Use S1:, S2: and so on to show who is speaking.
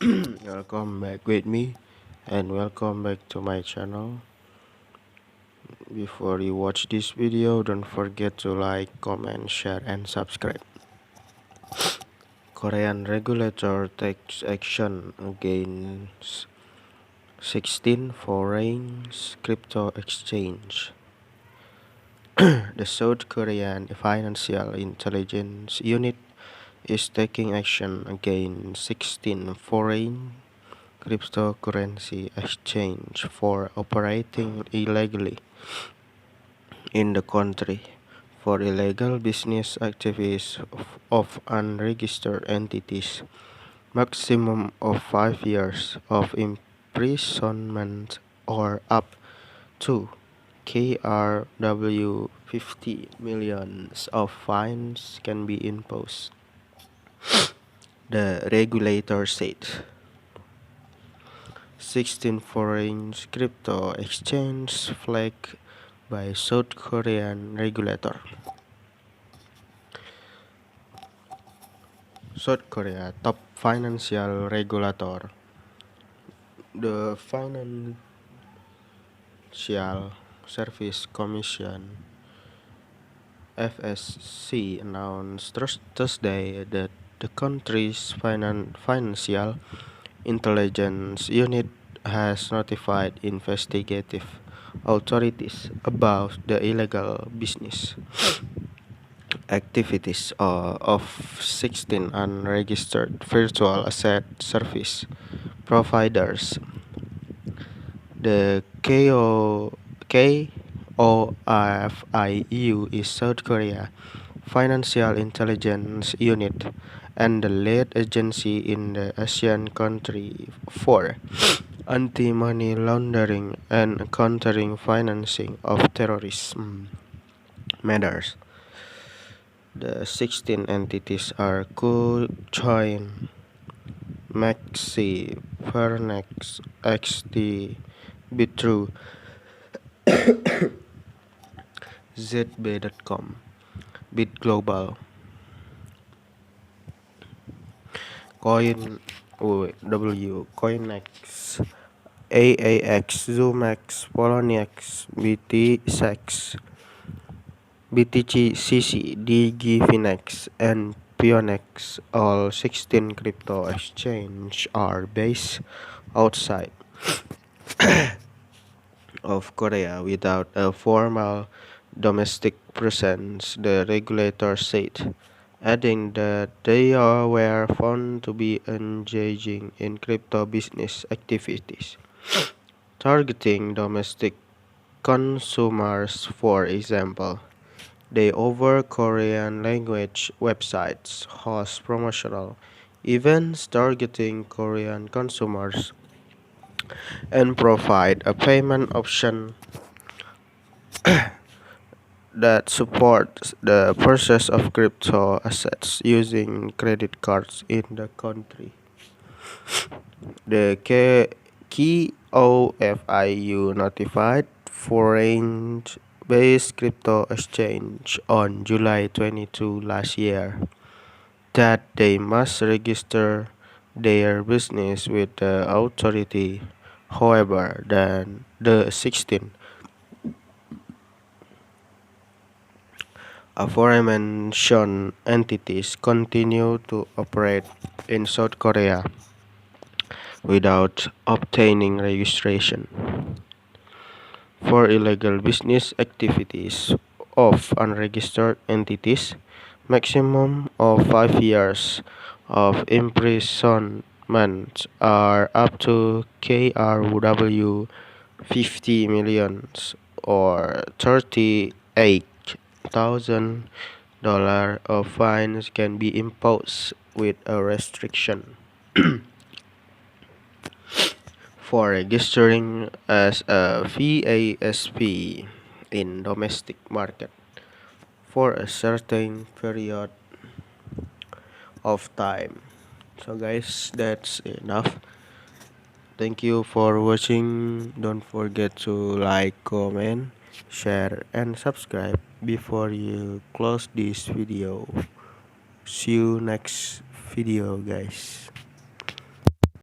S1: Welcome back with me and welcome back to my channel. Before you watch this video, don't forget to like, comment, share and subscribe. Korean regulator takes action against 16 foreign crypto exchange. The South Korean Financial Intelligence Unit is taking action against 16 foreign cryptocurrency exchange for operating illegally in the country. For illegal business activities of unregistered entities, maximum of 5 years of imprisonment or up to KRW 50 millions of fines can be imposed, the regulator said. 16 foreign crypto exchanges flagged by South Korean regulator. South Korea top financial regulator. The Financial Service Commission (FSC) announced Thursday that the country's financial intelligence unit has notified investigative authorities about the illegal business activities of 16 unregistered virtual asset service providers. The KOFIU is South Korea Financial Intelligence Unit and the lead agency in the Asian country for anti-money laundering and countering financing of terrorism matters. The 16 entities are Co-Join, Maxi, Vernex, XD, Bitru, ZB.com, BitGlobal, Coinex, AAX, Zoomax, Poloniex, BTSEX, BTCC, DigiFinex, and Pionex. All 16 crypto exchanges are based outside of Korea without a formal domestic presence, the regulator said, adding that they were found to be engaging in crypto business activities, targeting domestic consumers. For example, they offer Korean language websites, host promotional events targeting Korean consumers, and provide a payment option that supports the purchase of crypto assets using credit cards in the country. The key OFIU notified foreign-based crypto exchange on July 22 last year that they must register their business with the authority. However, the 16 aforementioned entities continue to operate in South Korea without obtaining registration for illegal business activities of unregistered entities. Maximum of 5 years of imprisonment are up to KRW 50 millions or $38,000 of fines can be imposed with a restriction for registering as a VASP in domestic market for a certain period of time. So guys, that's enough. Thank you for watching. Don't forget to like, comment, share and subscribe before you close this video. See you next video guys.